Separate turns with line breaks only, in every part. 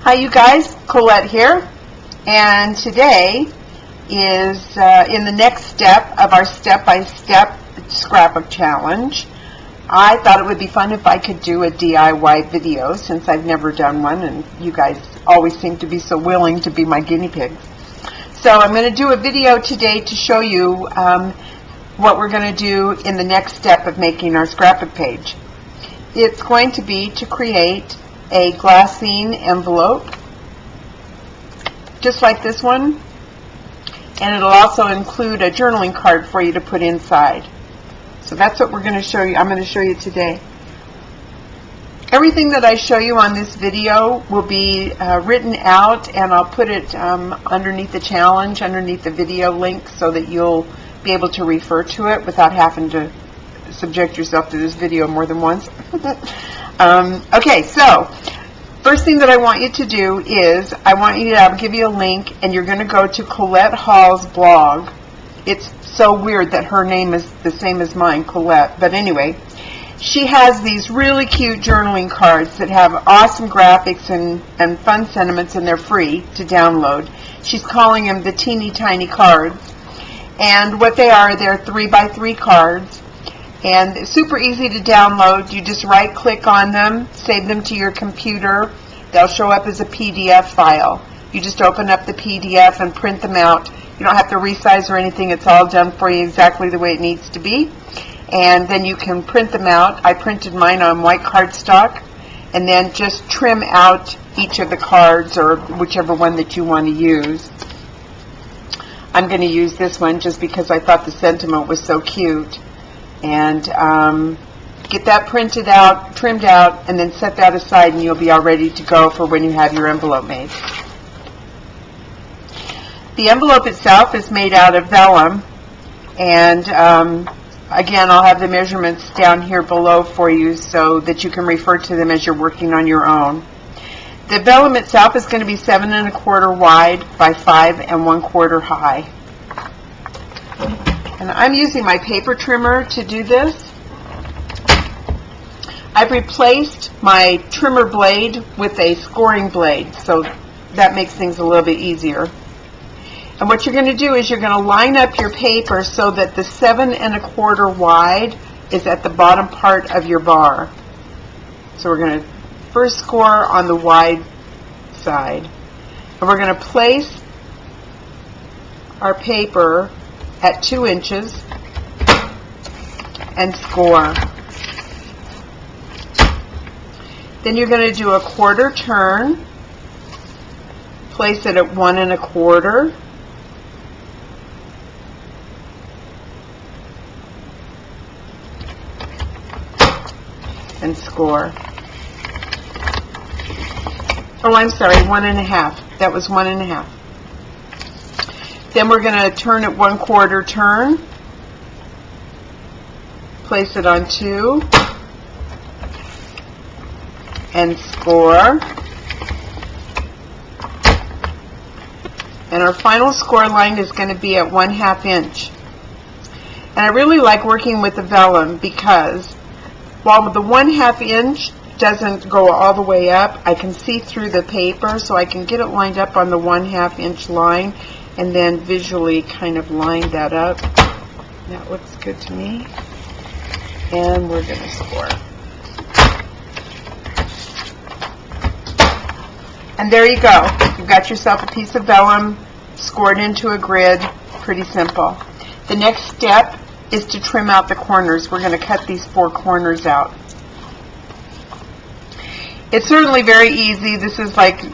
Hi you guys, Colette here, and today is in the next step of our step-by-step scrapbook challenge. I thought it would be fun if I could do a DIY video since I've never done one, and you guys always seem to be so willing to be my guinea pigs. So I'm going to do a video today to show you what we're going to do in the next step of making our scrapbook page. It's going to be to create a Glassine envelope, just like this one, and it'll also include a journaling card for you to put inside. So that's what we're going to show you. I'm going to show you today. Everything that I show you on this video will be written out, and I'll put it underneath the challenge, underneath the video link, so that you'll be able to refer to it without having to subject yourself to this video more than once. Okay, so first thing that I want you to do is I'll give you a link, and you're going to go to Colette Hall's blog. It's so weird that her name is the same as mine, Colette, but anyway, she has these really cute journaling cards that have awesome graphics and fun sentiments, and they're free to download. She's calling them the teeny tiny cards, and what they are, they're 3x3 cards. And super easy to download. You just right click on them, save them to your computer. They'll show up as a PDF file. You just open up the PDF and print them out. You don't have to resize or anything. It's all done for you exactly the way it needs to be. And then you can print them out. I printed mine on white cardstock, and then just trim out each of the cards or whichever one that you want to use. I'm going to use this one just because I thought the sentiment was so cute. And get that printed out, trimmed out, and then set that aside, and you'll be all ready to go for when you have your envelope made. The envelope itself is made out of vellum, and again, I'll have the measurements down here below for you so that you can refer to them as you're working on your own. The vellum itself is going to be 7 1/4 wide by 5 1/4 high. And I'm using my paper trimmer to do this. I've replaced my trimmer blade with a scoring blade, so that makes things a little bit easier. And what you're going to do is you're going to line up your paper so that the 7 1/4 wide is at the bottom part of your bar. So we're going to first score on the wide side. And we're going to place our paper at 2 inches and score. Then you're going to do a 1/4 turn, place it at 1 1/4, and score. Oh, I'm sorry, 1 1/2. That was 1 1/2. Then we're going to turn it 1/4 turn, place it on 2, and score. And our final score line is going to be at 1/2 inch. And I really like working with the vellum because while the 1/2 inch doesn't go all the way up, I can see through the paper, so I can get it lined up on the 1/2 inch line and then visually kind of line that up. That looks good to me. And we're going to score. And there you go. You've got yourself a piece of vellum scored into a grid. Pretty simple. The next step is to trim out the corners. We're going to cut these 4 corners out. It's certainly very easy. This is like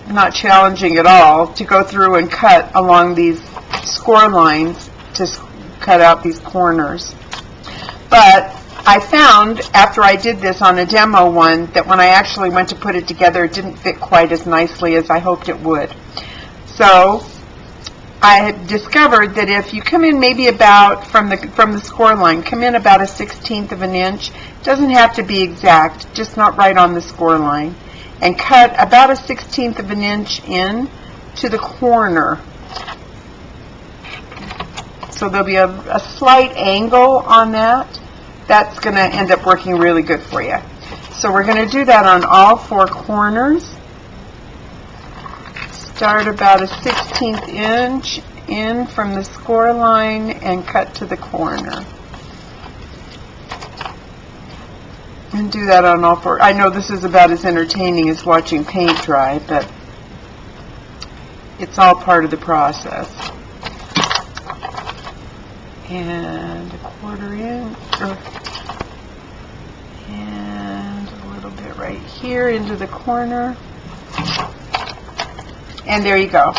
not challenging at all to go through and cut along these score lines to cut out these corners. But I found after I did this on a demo one that when I actually went to put it together, it didn't fit quite as nicely as I hoped it would. So I had discovered that if you come in maybe about from the score line, come in about a 1/16 of an inch, doesn't have to be exact, just not right on the score line, and cut about a 1/16 of an inch in to the corner. So there'll be a slight angle on that. That's going to end up working really good for you. So we're going to do that on all 4 corners. Start about a 1/16 inch in from the score line and cut to the corner. And do that on all four. I know this is about as entertaining as watching paint dry, but it's all part of the process. And a 1/4 inch, and a little bit right here into the corner. And there you go.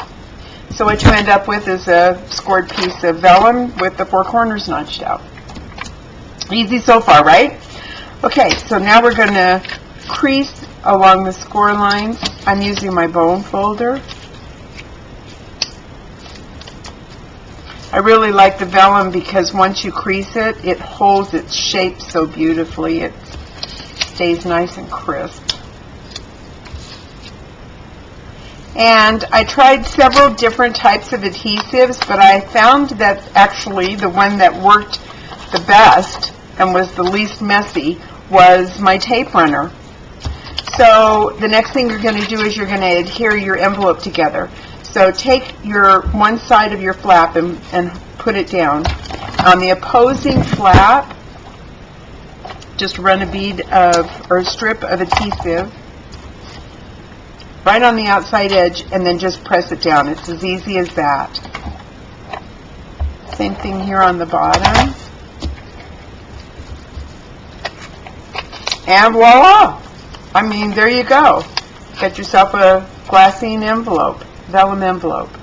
So what you end up with is a scored piece of vellum with the 4 corners notched out. Easy so far, right? Okay, so now we're going to crease along the score lines. I'm using my bone folder. I really like the vellum because once you crease it, it holds its shape so beautifully. It stays nice and crisp. And I tried several different types of adhesives, but I found that actually the one that worked the best and was the least messy was my tape runner. So the next thing you're going to do is you're going to adhere your envelope together. So take your one side of your flap and put it down. On the opposing flap, just run a bead of, or a strip of adhesive right on the outside edge, and then just press it down. It's as easy as that. Same thing here on the bottom. And voila! I mean, there you go. Get yourself a glassine envelope, vellum envelope.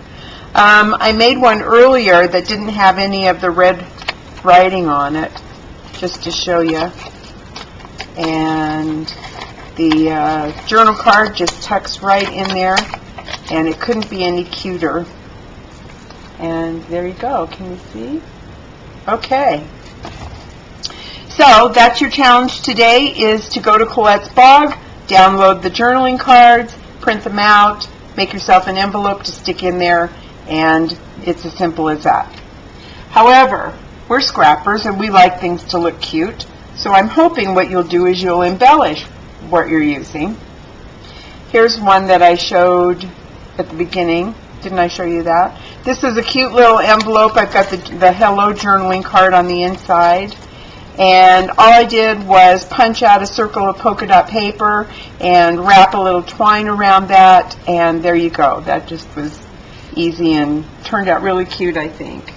I made one earlier that didn't have any of the red writing on it, just to show you. And the journal card just tucks right in there, and it couldn't be any cuter. And there you go. Can you see? Okay. So that's your challenge today, is to go to Colette's blog, download the journaling cards, print them out, make yourself an envelope to stick in there, and it's as simple as that. However, we're scrappers and we like things to look cute, so I'm hoping what you'll do is you'll embellish what you're using. Here's one that I showed at the beginning. Didn't I show you that? This is a cute little envelope. I've got the Hello journaling card on the inside. And all I did was punch out a circle of polka dot paper and wrap a little twine around that, and there you go. That just was easy and turned out really cute, I think.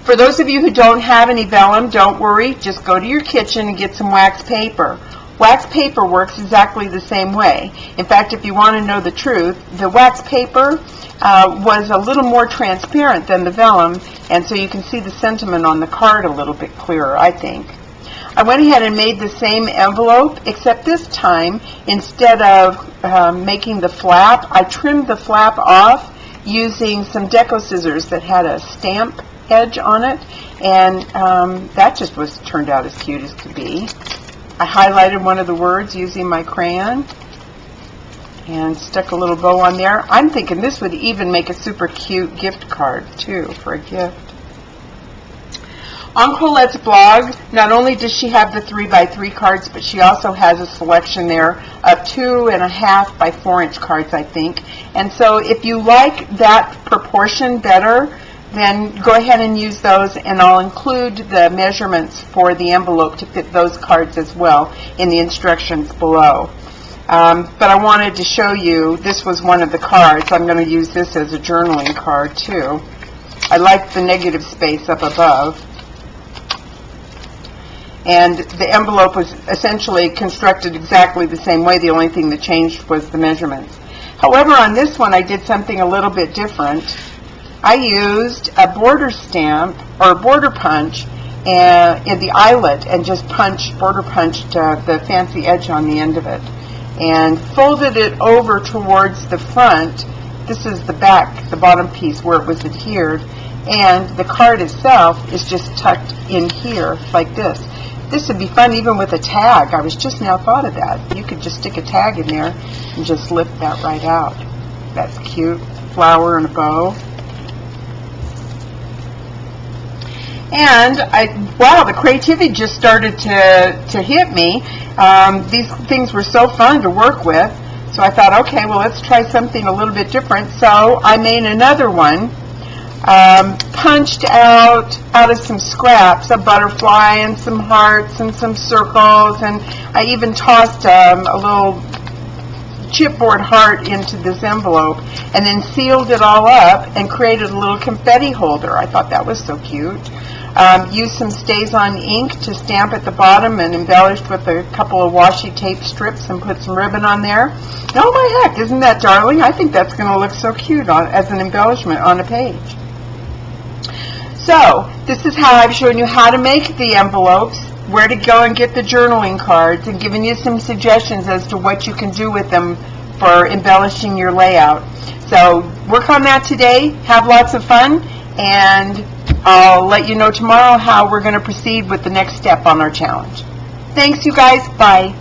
For those of you who don't have any vellum, don't worry. Just go to your kitchen and get some wax paper. Wax paper works exactly the same way. In fact, if you want to know the truth, the wax paper was a little more transparent than the vellum, and so you can see the sentiment on the card a little bit clearer, I think. I went ahead and made the same envelope, except this time, instead of making the flap, I trimmed the flap off using some deco scissors that had a stamp edge on it, and that just turned out as cute as could be. I highlighted one of the words using my crayon and stuck a little bow on there. I'm thinking this would even make a super cute gift card too, for a gift. On Colette's blog, not only does she have the 3x3 cards, but she also has a selection there of 2.5 by 4-inch cards, I think. And so if you like that proportion better, then go ahead and use those, and I'll include the measurements for the envelope to fit those cards as well in the instructions below. But I wanted to show you, this was one of the cards. I'm going to use this as a journaling card too. I like the negative space up above. And the envelope was essentially constructed exactly the same way. The only thing that changed was the measurements. However, on this one I did something a little bit different. I used a border stamp or a border punch in the eyelet and just border punched the fancy edge on the end of it and folded it over towards the front. This is the back, the bottom piece where it was adhered, and the card itself is just tucked in here like this. This would be fun even with a tag. I was just now thought of that. You could just stick a tag in there and just lift that right out. That's cute. Flower and a bow. And wow, the creativity just started to hit me. These things were so fun to work with. So I thought, okay, well, let's try something a little bit different. So I made another one, punched out of some scraps, a butterfly and some hearts and some circles, and I even tossed a little chipboard heart into this envelope, and then sealed it all up and created a little confetti holder. I thought that was so cute. Used some Stays-On ink to stamp at the bottom and embellished with a couple of washi tape strips and put some ribbon on there. Oh my heck, isn't that darling? I think that's going to look so cute as an embellishment on a page. So, this is how I've shown you how to make the envelopes, where to go and get the journaling cards, and given you some suggestions as to what you can do with them for embellishing your layout. So, work on that today, have lots of fun, and I'll let you know tomorrow how we're going to proceed with the next step on our challenge. Thanks, you guys. Bye.